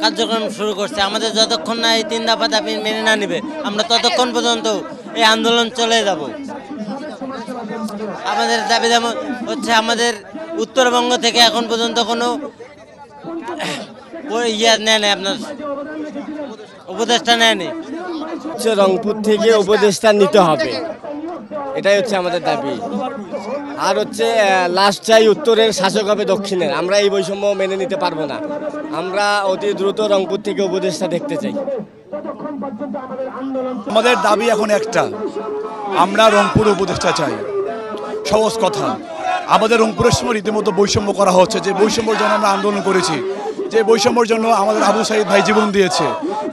কার্যক্রম শুরু করছে। আমাদের যতক্ষণ না এই 3 দফা দাবি মেনে না নেবে আমরা ততক্ষণ পর্যন্ত এই আন্দোলন চলে যাব। আমাদের দাবি যেমন হচ্ছে আমাদের উত্তরবঙ্গ থেকে এখন পর্যন্ত কোনো নেয় আপনার উপদেষ্টা নেয়নি। রংপুর থেকে উপদেষ্টা নিতে হবে, এটাই হচ্ছে আমাদের দাবি। আর হচ্ছে লাস্ট চাই উত্তরের শাসক হবে দক্ষিণের। আমরা এই বৈষম্য মেনে নিতে পারবো না। আমরা অতি দ্রুত রংপুর থেকে উপদেষ্টা দেখতে চাই। আমাদের দাবি এখন একটা, আমরা রংপুর উপদেষ্টা চাই। সহজ কথা, আমাদের রংপুরের সময় রীতিমতো বৈষম্য করা হচ্ছে। যে বৈষম্যর জন্য আমরা আন্দোলন করেছি, যে বৈষম্যর জন্য আমাদের আবু সাঈদ ভাই জীবন দিয়েছে,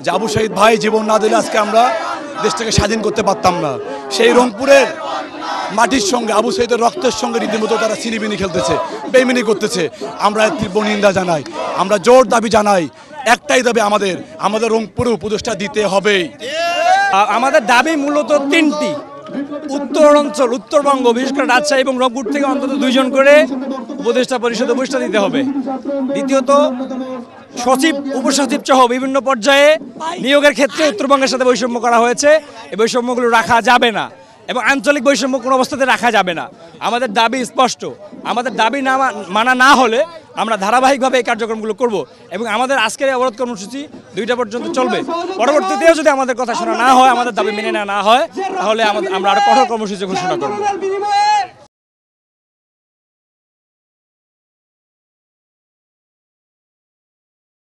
যে আবু সাঈদ ভাই জীবন না দিলে আজকে আমরা দেশটাকে স্বাধীন করতে পারতাম না। সেই রংপুরের মাটির সঙ্গে আবু সাঈদের রক্তের সঙ্গে রীতিমতো তারা ছিনিমিনি খেলতেছে, বেইমানি করতেছে। আমরা তীব্র নিন্দা জানাই, আমরা জোর দাবি জানাই। একটাই দাবি আমাদের রংপুরে উপদেষ্টা দিতে হবে। আমাদের দাবি মূলত 3টি। উত্তর অঞ্চল, উত্তরবঙ্গ, বিশেষ করে রাজশাহী এবং রংপুর থেকে অন্তত 2 জন করে উপদেষ্টা পরিষদে উপদেষ্টা দিতে হবে। দ্বিতীয়ত, সচিব, উপসচিব সহ বিভিন্ন পর্যায়ে নিয়োগের ক্ষেত্রে উত্তরবঙ্গের সাথে বৈষম্য করা হয়েছে। এই বৈষম্যগুলো রাখা যাবে না এবং আঞ্চলিক বৈষম্য কোনো অবস্থাতে রাখা যাবে না। আমাদের দাবি স্পষ্ট। আমাদের দাবি মানা না হলে আমরা ধারাবাহিকভাবে এই কার্যক্রমগুলো করব এবং আমাদের আজকের এই অবরোধ কর্মসূচি 2টা পর্যন্ত চলবে। পরবর্তীতেও যদি আমাদের কথা শোনা না হয়, আমাদের দাবি মেনে নেওয়া না হয়, তাহলে আমরা আরো কঠোর কর্মসূচি ঘোষণা করব।